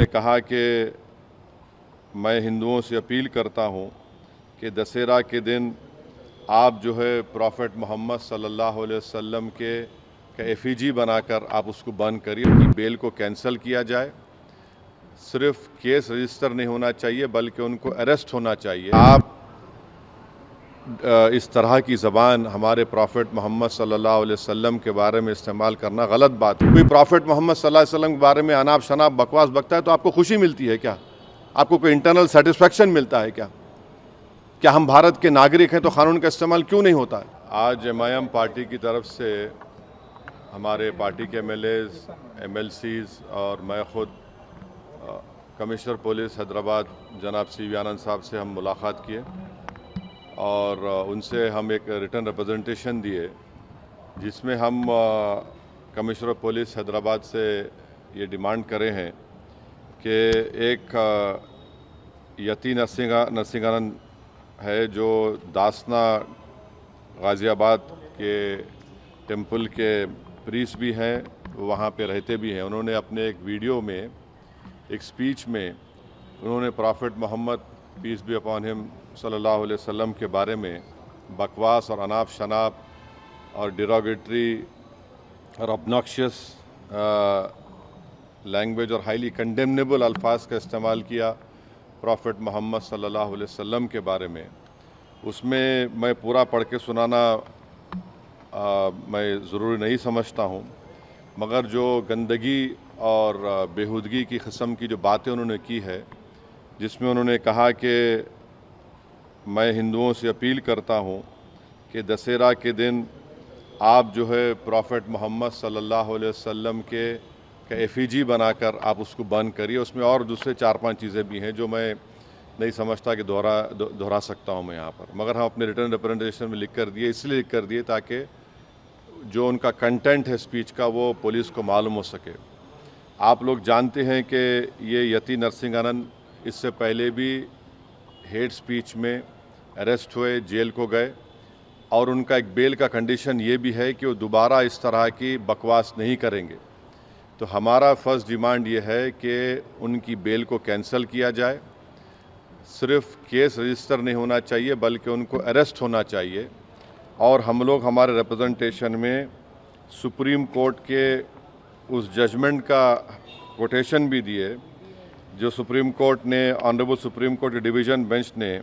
उन्होंने कहा कि मैं हिंदुओं से अपील करता हूं कि दशहरा के दिन आप जो है प्रॉफेट मोहम्मद सल्लल्लाहु अलैहि वसल्लम के का एफिजी बनाकर आप उसको बंद करिए कि बेल को कैंसिल किया जाए। सिर्फ केस रजिस्टर नहीं होना चाहिए बल्कि उनको अरेस्ट होना चाहिए। आप इस तरह की ज़बान हमारे प्रॉफेट मोहम्मद सल्लल्लाहु अलैहि वसल्लम के बारे में इस्तेमाल करना गलत बात है। कोई प्रॉफेट मोहम्मद सल्लल्लाहु अलैहि वसल्लम के बारे में अनाप शनाप बकवास बकता है तो आपको खुशी मिलती है क्या? आपको कोई इंटरनल सेटिस्फेक्शन मिलता है क्या? क्या हम भारत के नागरिक हैं तो कानून का इस्तेमाल क्यों नहीं होता है? आज एमआईएम पार्टी की तरफ से हमारे पार्टी के एमएलएज, एमएलसीज और मैं ख़ुद कमिश्नर पुलिस हैदराबाद जनाब CV आनंद साहब से हम मुलाकात किए और उनसे हम एक रिटर्न रिप्रेजेंटेशन दिए जिसमें हम कमिश्नर पुलिस हैदराबाद से ये डिमांड करे हैं कि एक यती नरसिंहानंद है जो दासना गाज़ियाबाद के टेम्पल के प्रीस्ट भी हैं, वहाँ पे रहते भी हैं। उन्होंने अपने एक वीडियो में एक स्पीच में उन्होंने prophet Muhammad peace be upon him सल्लल्लाहु अलैहि वसल्लम के बारे में बकवास और अनाप शनाप और डिरोगेटरी और ऑब्नॉक्शियस लैंग्वेज और हाईली कंडेमनेबल अल्फाज का इस्तेमाल किया प्रॉफेट मोहम्मद सल्लल्लाहु अलैहि वसल्लम के बारे में। उसमें मैं पूरा पढ़ के सुनाना मैं ज़रूरी नहीं समझता हूँ, मगर जो गंदगी और बेहूदगी की किस्म की जो बातें उन्होंने की है, जिसमें उन्होंने कहा कि मैं हिंदुओं से अपील करता हूँ कि दशहरा के दिन आप जो है प्रॉफेट मोहम्मद सल्लल्लाहु अलैहि वसल्लम के का एफिजी बनाकर आप उसको बंद करिए। उसमें और दूसरे 4-5 चीज़ें भी हैं जो मैं नहीं समझता कि दोहरा सकता हूँ मैं यहाँ पर, मगर हम अपने रिटर्न रिप्रेजेंटेशन में लिख कर दिए, इसलिए लिख कर दिए ताकि जो उनका कंटेंट है स्पीच का वो पुलिस को मालूम हो सके। आप लोग जानते हैं कि ये यती नरसिंहानंद इससे पहले भी हेट स्पीच में अरेस्ट हुए, जेल को गए और उनका एक बेल का कंडीशन ये भी है कि वो दोबारा इस तरह की बकवास नहीं करेंगे। तो हमारा फर्स्ट डिमांड ये है कि उनकी बेल को कैंसिल किया जाए। सिर्फ केस रजिस्टर नहीं होना चाहिए बल्कि उनको अरेस्ट होना चाहिए। और हम लोग हमारे रिप्रेजेंटेशन में सुप्रीम कोर्ट के उस जजमेंट का कोटेशन भी दिए जो सुप्रीम कोर्ट ने, ऑनरेबल सुप्रीम कोर्ट के डिवीज़न बेंच ने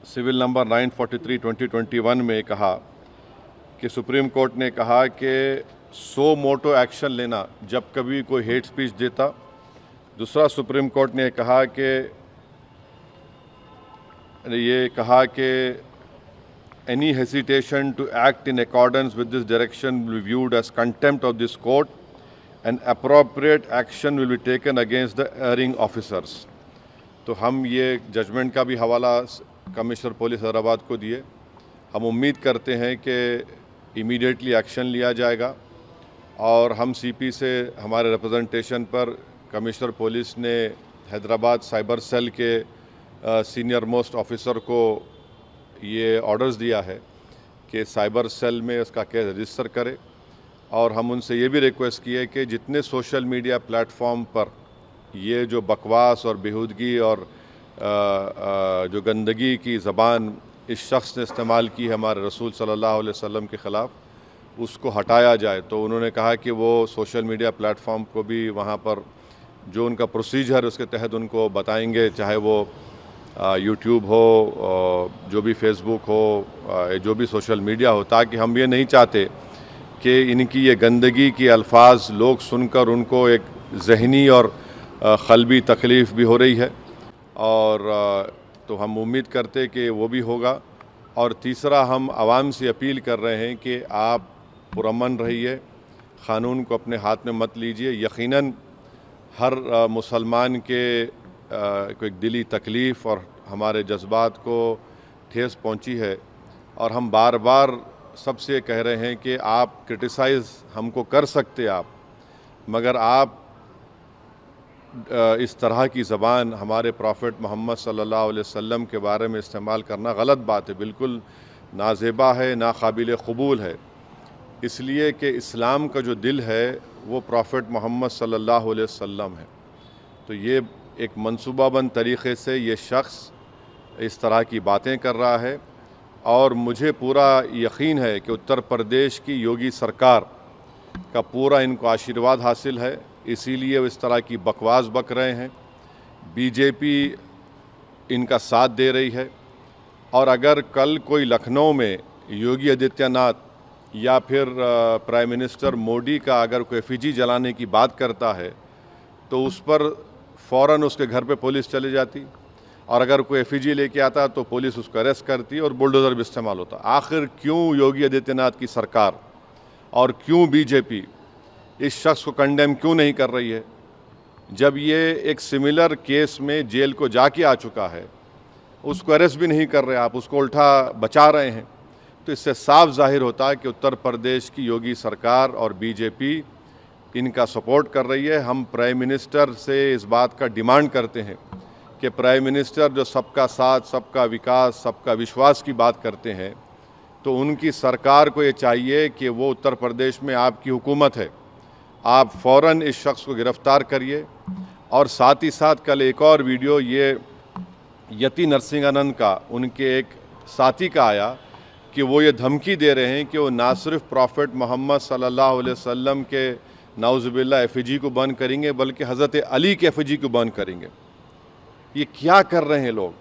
सिविल नंबर 943/2021 में कहा कि सुप्रीम कोर्ट ने कहा कि सो मोटो एक्शन लेना जब कभी कोई हेट स्पीच देता। दूसरा, सुप्रीम कोर्ट ने कहा कि any hesitation to act in accordance with this direction will be viewed as contempt of this court and appropriate action will be taken against the erring officers। तो हम ये judgement का भी हवाला कमिश्नर पुलिस हैदराबाद को दिए। हम उम्मीद करते हैं कि इमीडिएटली एक्शन लिया जाएगा और हम CP से हमारे रिप्रेजेंटेशन पर कमिश्नर पुलिस ने हैदराबाद साइबर सेल के सीनियर मोस्ट ऑफिसर को ये ऑर्डर्स दिया है कि साइबर सेल में उसका केस रजिस्टर करे। और हम उनसे ये भी रिक्वेस्ट की है कि जितने सोशल मीडिया प्लेटफॉर्म पर ये जो बकवास और बेहूदगी और जो गंदगी की ज़बान इस शख्स ने इस्तेमाल की है हमारे रसूल सल्लल्लाहु अलैहि वसल्लम के ख़िलाफ़, उसको हटाया जाए। तो उन्होंने कहा कि वो सोशल मीडिया प्लेटफॉर्म को भी वहाँ पर जो उनका प्रोसीजर उसके तहत उनको बताएंगे, चाहे वो यूट्यूब हो, जो भी फेसबुक हो, जो भी सोशल मीडिया हो, ताकि हम ये नहीं चाहते कि इनकी ये गंदगी की अल्फाज लोग सुनकर उनको एक ज़हनी और क़ल्बी तकलीफ़ भी हो रही है। और तो हम उम्मीद करते कि वो भी होगा। और तीसरा, हम आवाम से अपील कर रहे हैं कि आप पुरअमन रहिए, क़ानून को अपने हाथ में मत लीजिए। यकीनन हर मुसलमान के को एक दिली तकलीफ़ और हमारे जज्बात को ठेस पहुंची है और हम बार बार सबसे कह रहे हैं कि आप क्रिटिसाइज़ हमको कर सकते आप, मगर आप इस तरह की ज़बान हमारे प्रॉफेट मोहम्मद सल्लल्लाहु अलैहि वसल्लम के बारे में इस्तेमाल करना गलत बात है, बिल्कुल नाज़ेबा है, नाकाबिल क़बूल है। इसलिए कि इस्लाम का जो दिल है वो प्रॉफेट मोहम्मद सल्लल्लाहु अलैहि वसल्लम है। तो ये एक मंसूबाबंद तरीक़े से ये शख्स इस तरह की बातें कर रहा है और मुझे पूरा यकीन है कि उत्तर प्रदेश की योगी सरकार का पूरा इनको आशीर्वाद हासिल है, इसीलिए वो इस तरह की बकवास बक रहे हैं। बीजेपी इनका साथ दे रही है और अगर कल कोई लखनऊ में योगी आदित्यनाथ या फिर प्राइम मिनिस्टर मोदी का अगर कोई एफिजी जलाने की बात करता है तो उस पर फ़ौरन उसके घर पे पुलिस चली जाती और अगर कोई एफिजी लेके आता तो पुलिस उसको अरेस्ट करती और बुलडोज़र भी इस्तेमाल होता। आखिर क्यों योगी आदित्यनाथ की सरकार और क्यों बीजेपी इस शख्स को कंडेम क्यों नहीं कर रही है? जब ये एक सिमिलर केस में जेल को जाके आ चुका है, उसको अरेस्ट भी नहीं कर रहे आप, उसको उल्टा बचा रहे हैं। तो इससे साफ जाहिर होता है कि उत्तर प्रदेश की योगी सरकार और बीजेपी इनका सपोर्ट कर रही है। हम प्राइम मिनिस्टर से इस बात का डिमांड करते हैं कि प्राइम मिनिस्टर जो सबका साथ, सबका विकास, सबका विश्वास की बात करते हैं, तो उनकी सरकार को ये चाहिए कि वो उत्तर प्रदेश में आपकी हुकूमत है, आप फ़ौरन इस शख्स को गिरफ़्तार करिए। और साथ ही साथ कल एक और वीडियो ये यति नरसिंहानंद का, उनके एक साथी का आया कि वो ये धमकी दे रहे हैं कि वो ना सिर्फ प्रॉफेट मोहम्मद सल्लल्लाहु अलैहि वसल्लम के नाउज़ुबिल्लाह एफिजी को बंद करेंगे बल्कि हज़रत अली के एफिजी को बंद करेंगे। ये क्या कर रहे हैं लोग?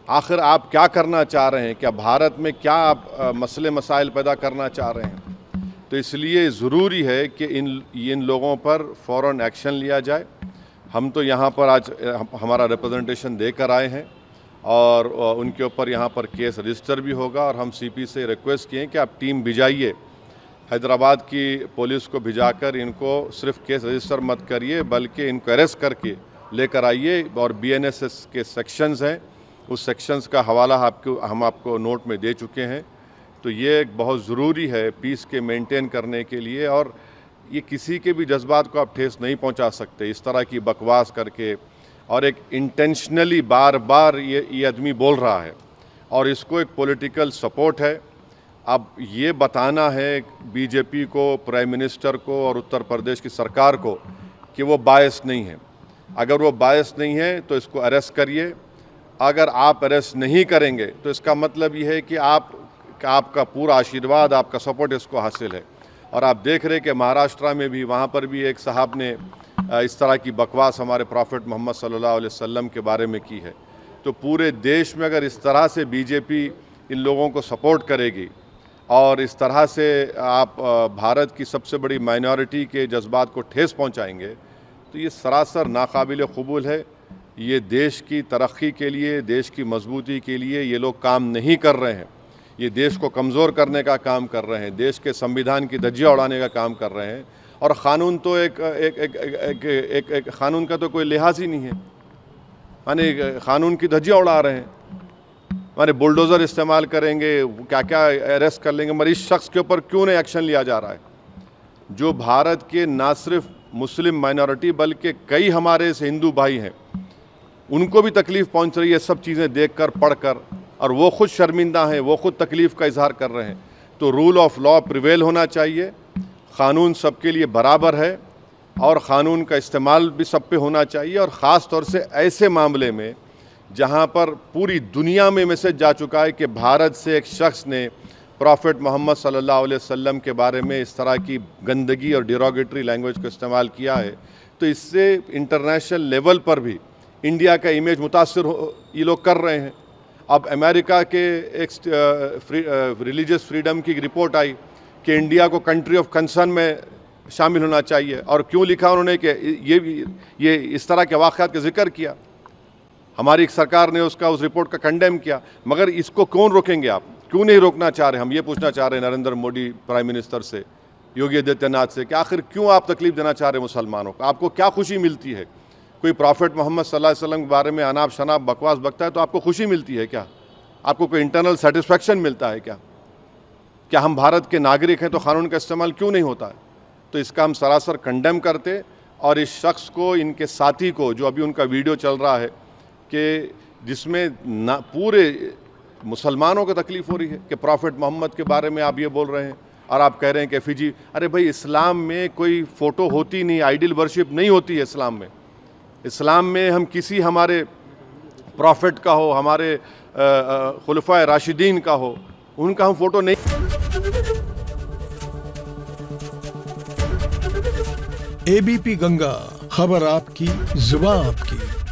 आखिर आप क्या करना चाह रहे हैं? क्या भारत में क्या आप मसले मसाइल पैदा करना चाह रहे हैं? तो इसलिए ज़रूरी है कि इन लोगों पर फ़ौरन एक्शन लिया जाए। हम तो यहाँ पर आज हमारा रिप्रेजेंटेशन देकर आए हैं और उनके ऊपर यहाँ पर केस रजिस्टर भी होगा और हम सीपी से रिक्वेस्ट किए कि आप टीम भिजाइए, हैदराबाद की पुलिस को भिजाकर इनको सिर्फ केस रजिस्टर मत करिए बल्कि इनको अरेस्ट करके लेकर आइए। और बीएनएसएस के सेक्शंस हैं, उस सेक्शंस का हवाला हम आपको नोट में दे चुके हैं। तो ये बहुत ज़रूरी है पीस के मेंटेन करने के लिए और ये किसी के भी जज्बात को आप ठेस नहीं पहुंचा सकते इस तरह की बकवास करके। और एक इंटेंशनली बार बार ये आदमी बोल रहा है और इसको एक पॉलिटिकल सपोर्ट है। अब ये बताना है बीजेपी को, प्राइम मिनिस्टर को और उत्तर प्रदेश की सरकार को कि वो बायस नहीं है। अगर वो बायस नहीं है तो इसको अरेस्ट करिए। अगर आप अरेस्ट नहीं करेंगे तो इसका मतलब ये है कि आपका पूरा आशीर्वाद, आपका सपोर्ट इसको हासिल है। और आप देख रहे कि महाराष्ट्र में भी, वहाँ पर भी एक साहब ने इस तरह की बकवास हमारे प्रॉफेट मोहम्मद सल्लल्लाहु अलैहि वसल्लम के बारे में की है। तो पूरे देश में अगर इस तरह से बीजेपी इन लोगों को सपोर्ट करेगी और इस तरह से आप भारत की सबसे बड़ी माइनॉरिटी के जज्बात को ठेस पहुँचाएँगे तो ये सरासर नाकाबिल कबूल है। ये देश की तरक्की के लिए, देश की मजबूती के लिए ये लोग काम नहीं कर रहे हैं। ये देश को कमज़ोर करने का काम कर रहे हैं, देश के संविधान की धज्जियाँ उड़ाने का काम कर रहे हैं। और क़ानून तो एक क़ानून का तो कोई लिहाज ही नहीं है, माने क़ानून की धज्जियाँ उड़ा रहे हैं। माने बुलडोज़र इस्तेमाल करेंगे, क्या क्या अरेस्ट कर लेंगे, मगर इस शख्स के ऊपर क्यों नहीं एक्शन लिया जा रहा है? जो भारत के ना सिर्फ मुस्लिम माइनॉरिटी बल्कि कई हमारे से हिंदू भाई हैं, उनको भी तकलीफ़ पहुंच रही है सब चीज़ें देखकर, पढ़कर, और वो खुद शर्मिंदा हैं, वो खुद तकलीफ़ का इजहार कर रहे हैं। तो रूल ऑफ लॉ प्रिवेल होना चाहिए, क़ानून सबके लिए बराबर है और क़ानून का इस्तेमाल भी सब पे होना चाहिए। और ख़ास तौर से ऐसे मामले में जहाँ पर पूरी दुनिया में मैसेज जा चुका है कि भारत से एक शख्स ने प्रॉफेट मोहम्मद सल्लल्लाहु अलैहि वसल्लम के बारे में इस तरह की गंदगी और डिरोगेटरी लैंग्वेज को इस्तेमाल किया है, तो इससे इंटरनेशनल लेवल पर भी इंडिया का इमेज मुतासर ये लोग कर रहे हैं। अब अमेरिका के एक रिलीजियस फ्रीडम की रिपोर्ट आई कि इंडिया को कंट्री ऑफ कंसर्न में शामिल होना चाहिए। और क्यों लिखा उन्होंने कि ये इस तरह के वाक़यात का जिक्र किया, हमारी सरकार ने उस रिपोर्ट का कंडेम किया। मगर इसको कौन रोकेंगे आप? क्यों नहीं रोकना चाह रहे? हम ये पूछना चाह रहे हैं नरेंद्र मोदी प्राइम मिनिस्टर से, योगी आदित्यनाथ से कि आखिर क्यों आप तकलीफ़ देना चाह रहे हैं मुसलमानों को? आपको क्या खुशी मिलती है? कोई प्रॉफेट मोहम्मद सल्लल्लाहु अलैहि वसल्लम के बारे में अनाप शनाप बकवास बकता है तो आपको खुशी मिलती है क्या? आपको कोई इंटरनल सेटिस्फेक्शन मिलता है क्या? क्या हम भारत के नागरिक हैं तो क़ानून का इस्तेमाल क्यों नहीं होता है? तो इसका हम सरासर कंडेम करते और इस शख्स को, इनके साथी को, जो अभी उनका वीडियो चल रहा है कि जिसमें पूरे मुसलमानों को तकलीफ़ हो रही है कि प्रॉफेट मोहम्मद के बारे में आप ये बोल रहे हैं और आप कह रहे हैं कि एफिजी। अरे भाई, इस्लाम में कोई फ़ोटो होती नहीं, आइडल वर्शिप नहीं होती है इस्लाम में। इस्लाम में हम किसी हमारे प्रॉफिट का हो, हमारे खुलफाए राशिदीन का हो, उनका हम फ़ोटो नहीं। एबीपी गंगा, खबर आपकी, जुबान आपकी।